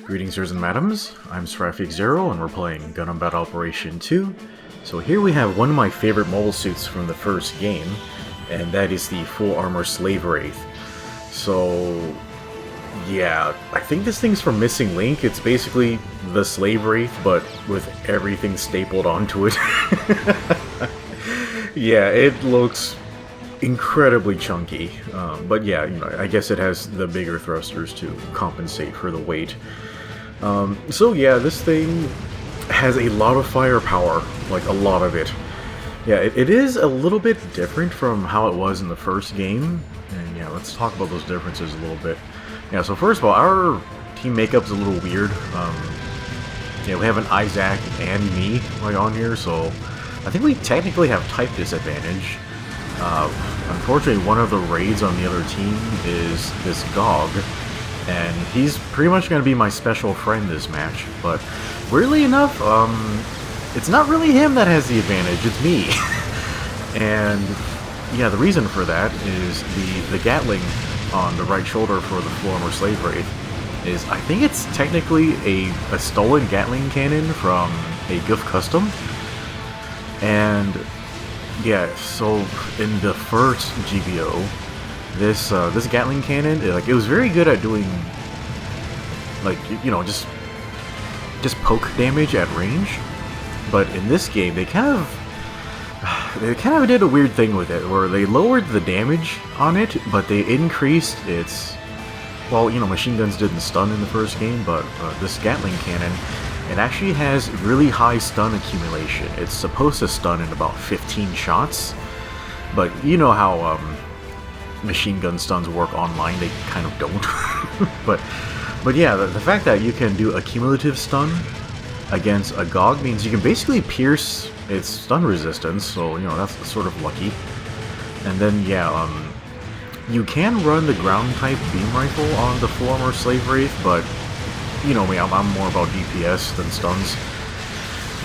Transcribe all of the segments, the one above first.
Greetings, sirs and madams. I'm Seraphic0 and we're playing Gundam Battle Operation 2. So here we have one of my favorite mobile suits from the first game, and that is the full armor Slave Wraith. So yeah, I think this thing's from Missing Link. It's basically the Slave Wraith, but with everything stapled onto it. Yeah, it looks incredibly chunky, but yeah, I guess it has the bigger thrusters to compensate for the weight. So yeah, this thing has a lot of firepower, like a lot of it. Yeah, it is a little bit different from how it was in the first game, and yeah, let's talk about those differences a little bit. Yeah, so first of all, our team makeup's a little weird. Yeah, we have an Isaac and me like on here, so I think we technically have type disadvantage. Unfortunately, one of the raids on the other team is this GOG, and he's pretty much going to be my special friend this match, but weirdly enough, it's not really him that has the advantage, it's me. And yeah, the reason for that is the Gatling on the right shoulder for the full armor Slave Wraith is, I think it's technically a stolen Gatling cannon from a GUF custom, and yeah, so in the first GBO, this Gatling cannon, it was very good at doing, like, just poke damage at range. But in this game, they kind of did a weird thing with it, where they lowered the damage on it, but they increased its, well, machine guns didn't stun in the first game, but this Gatling cannon, it actually has really high stun accumulation. It's supposed to stun in about 15 shots, but you know how machine gun stuns work online, they kind of don't. but yeah, the fact that you can do a cumulative stun against a GOG means you can basically pierce its stun resistance, so that's sort of lucky. And then yeah, you can run the ground type beam rifle on the full armor Slave Wraith, but you know me, I'm more about DPS than stuns.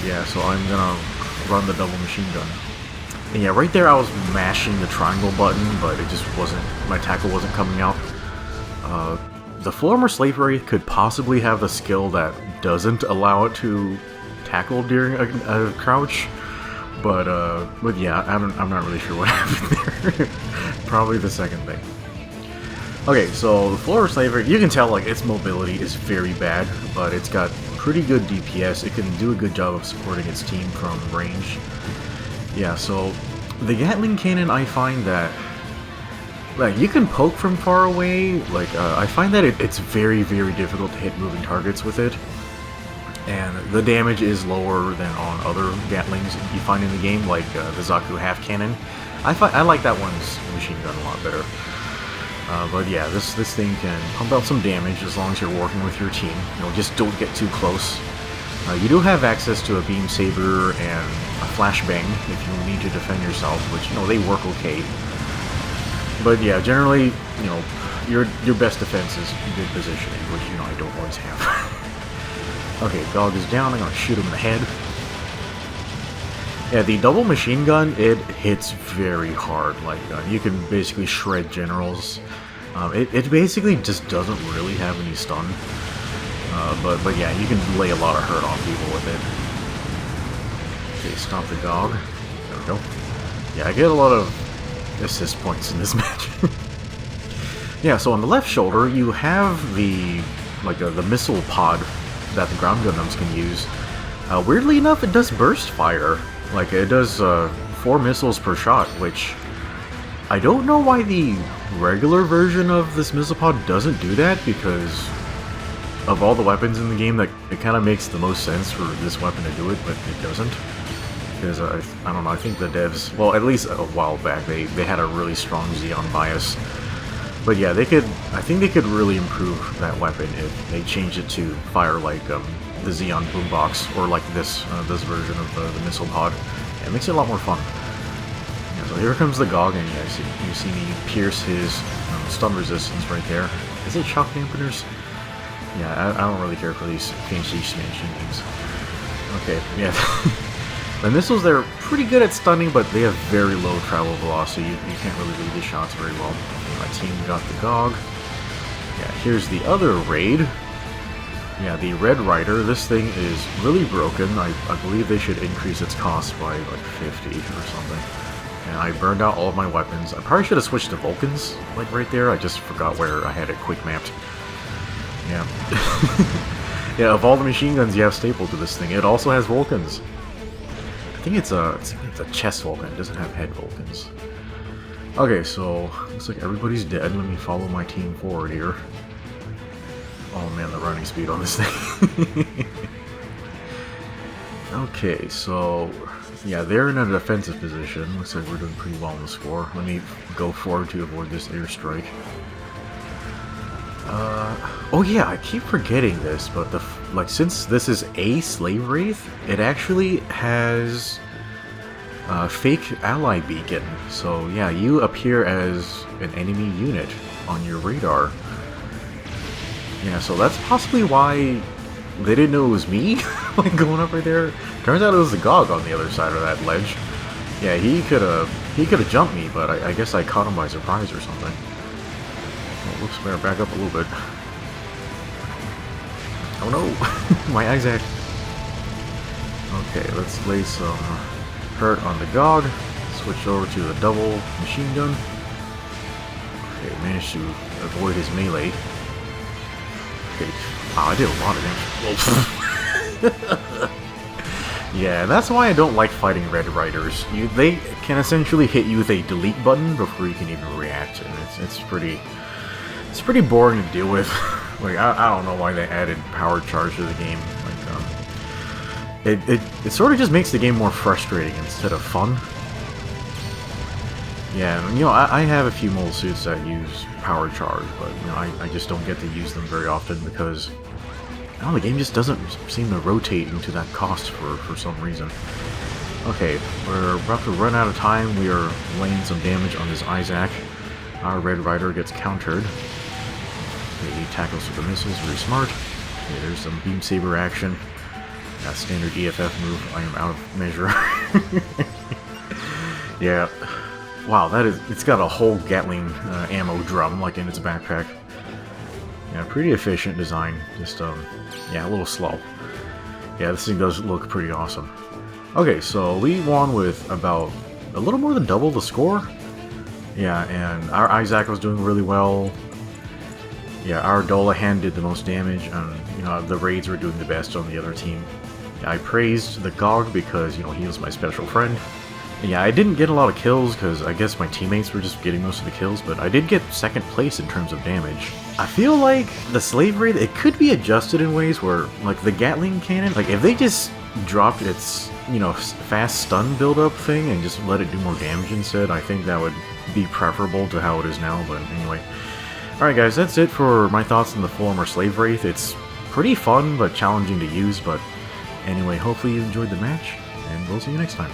Yeah, so I'm gonna run the double machine gun. And yeah, right there I was mashing the triangle button, but it just wasn't, my tackle wasn't coming out. The full armor Slave Wraith could possibly have the skill that doesn't allow it to tackle during a crouch, but yeah, I'm not really sure what happened there. Probably the second thing. Okay, so the full armor Slave Wraith, you can tell like its mobility is very bad, but it's got pretty good DPS. It can do a good job of supporting its team from range. Yeah, so the Gatling cannon, I find that, like, you can poke from far away. Like, I find that it's very, very difficult to hit moving targets with it, and the damage is lower than on other Gatlings you find in the game, like the Zaku half cannon. I like that one's machine gun a lot better. But yeah, this thing can pump out some damage as long as you're working with your team. Just don't get too close. You do have access to a beam saber and a flashbang if you need to defend yourself, which they work okay. But yeah, generally, your best defense is good positioning, which I don't always have. Okay, GOG is down. I'm gonna shoot him in the head. Yeah, the double machine gun, it hits very hard. Like, you can basically shred generals. It basically just doesn't really have any stun. But yeah, you can lay a lot of hurt on people with it. Okay, stop the GOG. There we go. Yeah, I get a lot of assist points in this match. Yeah, so on the left shoulder, you have the missile pod that the ground Gundams can use. Weirdly enough, it does burst fire. Like, it does 4 missiles per shot, which I don't know why the regular version of this missile pod doesn't do that, because of all the weapons in the game, that it kind of makes the most sense for this weapon to do it, but it doesn't. Because I don't know, I think the devs, well, at least a while back, they had a really strong Xeon bias. But yeah, I think they could really improve that weapon if they changed it to fire like the Xeon boombox, or like this version of the missile pod. Yeah, it makes it a lot more fun. Yeah, so here comes the GOG, and yeah, you see me pierce his stun resistance right there. Is it shock dampeners? Yeah, I don't really care for these fancy expansion things. Okay, yeah. The missiles, they're pretty good at stunning, but they have very low travel velocity. You can't really read the shots very well. Okay, my team got the GOG. Yeah, here's the other raid. Yeah, the Red Rider, this thing is really broken. I believe they should increase its cost by like 50 or something. And I burned out all of my weapons. I probably should have switched to Vulcans, like right there. I just forgot where I had it quick mapped. Yeah. Yeah, of all the machine guns you have stapled to this thing, it also has Vulcans. I think it's a chest Vulcan, it doesn't have head Vulcans. Okay, so looks like everybody's dead. Let me follow my team forward here. Oh man, the running speed on this thing. Okay, so yeah, they're in a defensive position. Looks like we're doing pretty well on the score. Let me go forward to avoid this airstrike. Oh yeah, I keep forgetting this, but since this is a slave wraith, it actually has a fake ally beacon. So yeah, you appear as an enemy unit on your radar. Yeah, so that's possibly why they didn't know it was me, like going up right there. Turns out it was the GOG on the other side of that ledge. Yeah, he could have jumped me, but I guess I caught him by surprise or something. Oh, whoops, better back up a little bit. Oh no, my Isaac. Okay, let's lay some hurt on the GOG. Switch over to the double machine gun. Okay, managed to avoid his melee. Wow, I did a lot of damage. Yeah, that's why I don't like fighting Red Riders. They can essentially hit you with a delete button before you can even react, and it's pretty boring to deal with. Like I don't know why they added power charge to the game. Like it sort of just makes the game more frustrating instead of fun. Yeah, you know, I have a few mobile suits that use power charge, but you know, I just don't get to use them very often because the game just doesn't seem to rotate into that cost for some reason. Okay, we're about to run out of time. We are laying some damage on this Isaac. Our Red Rider gets countered. Okay, he tackles with the missiles, very smart. Okay, there's some beam saber action. That standard EFF move. I am out of measure. Yeah. Wow, it's got a whole Gatling ammo drum like in its backpack. Yeah, pretty efficient design. Just yeah, a little slow. Yeah, this thing does look pretty awesome. Okay, so we won with about a little more than double the score. Yeah, and our Isaac was doing really well. Yeah, our Dolahan did the most damage, and you know, the raids were doing the best on the other team. Yeah, I praised the GOG because, you know, he was my special friend. Yeah, I didn't get a lot of kills because I guess my teammates were just getting most of the kills, but I did get second place in terms of damage. I feel like the Slave Wraith, it could be adjusted in ways where, like, the Gatling cannon, like, if they just dropped its, you know, fast stun build-up thing and just let it do more damage instead, I think that would be preferable to how it is now, but anyway. Alright guys, that's it for my thoughts on the former Slave Wraith. It's pretty fun, but challenging to use, but anyway, hopefully you enjoyed the match, and we'll see you next time.